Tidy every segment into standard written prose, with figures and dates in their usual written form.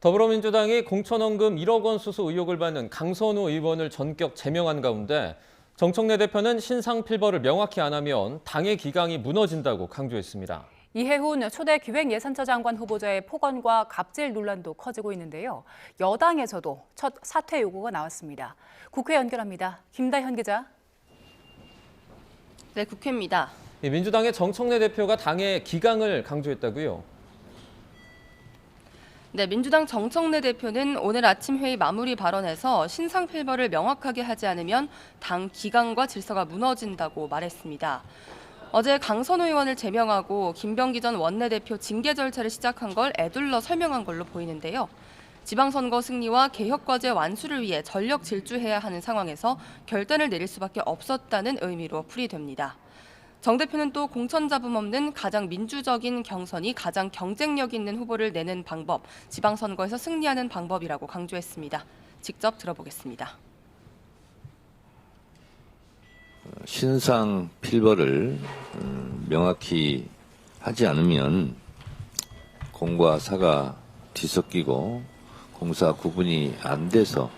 더불어민주당이 공천원금 1억 원 수수 의혹을 받는 강선우 의원을 전격 제명한 가운데 정청래 대표는 신상 필벌을 명확히 안 하면 당의 기강이 무너진다고 강조했습니다. 이해훈 초대 기획예산처 장관 후보자의 폭언과 갑질 논란도 커지고 있는데요. 여당에서도 첫 사퇴 요구가 나왔습니다. 국회 연결합니다. 김다현 기자. 네, 국회입니다. 민주당의 정청래 대표가 당의 기강을 강조했다고요? 네, 민주당 정청래 대표는 오늘 아침 회의 마무리 발언에서 신상 필벌을 명확하게 하지 않으면 당 기강과 질서가 무너진다고 말했습니다. 어제 강선우 의원을 제명하고 김병기 전 원내대표 징계 절차를 시작한 걸 에둘러 설명한 걸로 보이는데요. 지방선거 승리와 개혁과제 완수를 위해 전력 질주해야 하는 상황에서 결단을 내릴 수밖에 없었다는 의미로 풀이됩니다. 정 대표는 또 공천 잡음 없는 가장 민주적인 경선이 가장 경쟁력 있는 후보를 내는 방법, 지방선거에서 승리하는 방법이라고 강조했습니다. 직접 들어보겠습니다. 신상 필벌을 명확히 하지 않으면 공과 사가 뒤섞이고 공사 구분이 안 돼서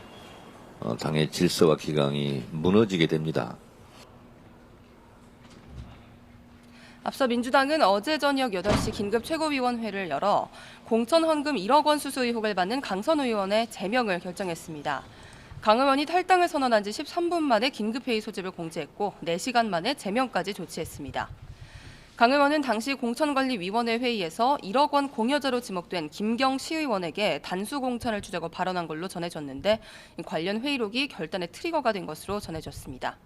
당의 질서와 기강이 무너지게 됩니다. 앞서 민주당은 어제 저녁 8시 긴급 최고위원회를 열어 공천 헌금 1억 원 수수 의혹을 받는 강선우 의원의 제명을 결정했습니다. 강 의원이 탈당을 선언한 지 13분 만에 긴급회의 소집을 공지했고 4시간 만에 제명까지 조치했습니다. 강 의원은 당시 공천관리위원회 회의에서 1억 원 공여자로 지목된 김경 시의원에게 단수 공천을 주자고 발언한 걸로 전해졌는데 관련 회의록이 결단의 트리거가 된 것으로 전해졌습니다.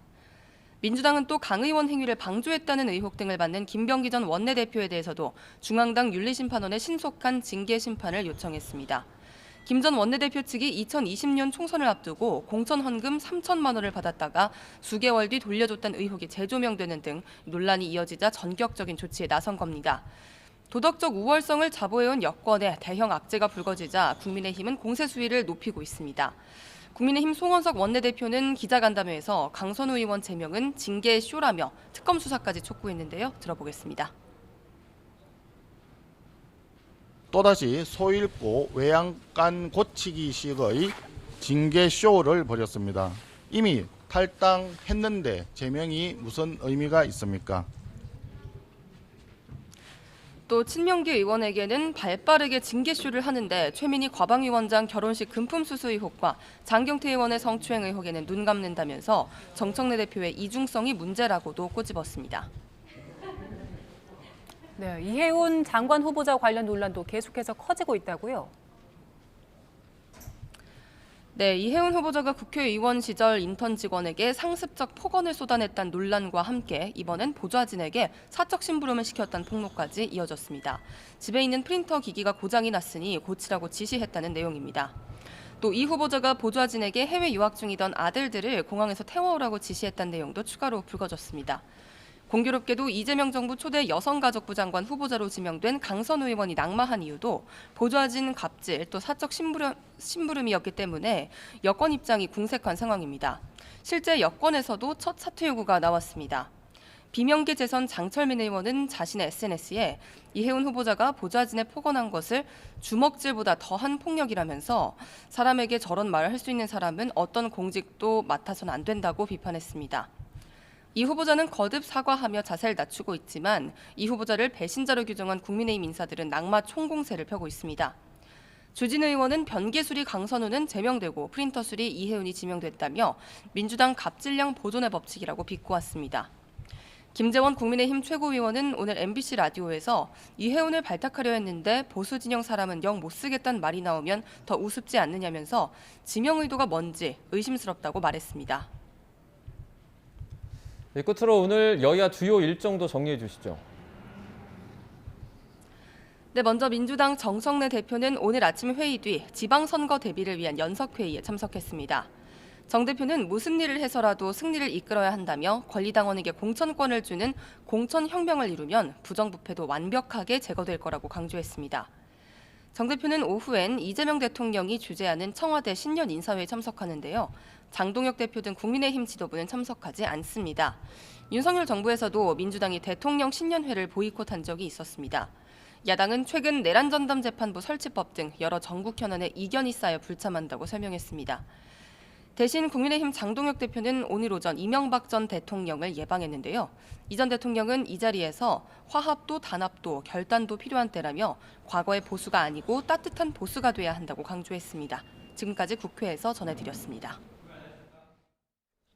민주당은 또 강 의원 행위를 방조했다는 의혹 등을 받는 김병기 전 원내대표에 대해서도 중앙당 윤리심판원의 신속한 징계 심판을 요청했습니다. 김 전 원내대표 측이 2020년 총선을 앞두고 공천 헌금 3천만 원을 받았다가 수개월 뒤 돌려줬다는 의혹이 재조명되는 등 논란이 이어지자 전격적인 조치에 나선 겁니다. 도덕적 우월성을 자부해온 여권에 대형 악재가 불거지자 국민의힘은 공세 수위를 높이고 있습니다. 국민의힘 송원석 원내대표는 기자간담회에서 강선우 의원 제명은 징계의 쇼라며 특검 수사까지 촉구했는데요. 들어보겠습니다. 또다시 소잃고 외양간 고치기식의 징계쇼를 벌였습니다. 이미 탈당했는데 제명이 무슨 의미가 있습니까? 또 친명계 의원에게는 발빠르게 징계쇼를 하는데 최민희 과방위원장 결혼식 금품 수수 의혹과 장경태 의원의 성추행 의혹에는 눈 감는다면서 정청래 대표의 이중성이 문제라고도 꼬집었습니다. 네, 이해훈 장관 후보자 관련 논란도 계속해서 커지고 있다고요? 네, 이해훈 후보자가 국회의원 시절 인턴 직원에게 상습적 폭언을 쏟아냈다는 논란과 함께 이번엔 보좌진에게 사적 심부름을 시켰다는 폭로까지 이어졌습니다. 집에 있는 프린터 기기가 고장이 났으니 고치라고 지시했다는 내용입니다. 또 이 후보자가 보좌진에게 해외 유학 중이던 아들들을 공항에서 태워오라고 지시했다는 내용도 추가로 불거졌습니다. 공교롭게도 이재명 정부 초대 여성가족부 장관 후보자로 지명된 강선우 의원이 낙마한 이유도 보좌진 갑질 또 사적 심부름이었기 때문에 여권 입장이 궁색한 상황입니다. 실제 여권에서도 첫 사퇴 요구가 나왔습니다. 비명계 재선 장철민 의원은 자신의 SNS에 이해훈 후보자가 보좌진에 폭언한 것을 주먹질보다 더한 폭력이라면서 사람에게 저런 말을 할 수 있는 사람은 어떤 공직도 맡아서는 안 된다고 비판했습니다. 이 후보자는 거듭 사과하며 자세를 낮추고 있지만 이 후보자를 배신자로 규정한 국민의힘 인사들은 낙마 총공세를 펴고 있습니다. 주진우 의원은 변개수리 강선우는 제명되고 프린터 수리 이해훈이 지명됐다며 민주당 갑질량 보존의 법칙이라고 비꼬았습니다. 김재원 국민의힘 최고위원은 오늘 MBC 라디오에서 이해훈을 발탁하려 했는데 보수 진영 사람은 영 못 쓰겠다는 말이 나오면 더 우습지 않느냐면서 지명 의도가 뭔지 의심스럽다고 말했습니다. 끝으로 오늘 여야 주요 일정도 정리해 주시죠. 네, 먼저 민주당 정청래 대표는 오늘 아침 회의 뒤 지방선거 대비를 위한 연석회의에 참석했습니다. 정 대표는 무슨 일을 해서라도 승리를 이끌어야 한다며 권리당원에게 공천권을 주는 공천혁명을 이루면 부정부패도 완벽하게 제거될 거라고 강조했습니다. 정 대표는 오후엔 이재명 대통령이 주재하는 청와대 신년 인사회에 참석하는데요. 장동혁 대표 등 국민의힘 지도부는 참석하지 않습니다. 윤석열 정부에서도 민주당이 대통령 신년회를 보이콧한 적이 있었습니다. 야당은 최근 내란전담 재판부 설치법 등 여러 정국 현안에 이견이 쌓여 불참한다고 설명했습니다. 대신 국민의힘 장동혁 대표는 오늘 오전 이명박 전 대통령을 예방했는데요. 이 전 대통령은 이 자리에서 화합도 단합도 결단도 필요한 때라며 과거의 보수가 아니고 따뜻한 보수가 돼야 한다고 강조했습니다. 지금까지 국회에서 전해드렸습니다.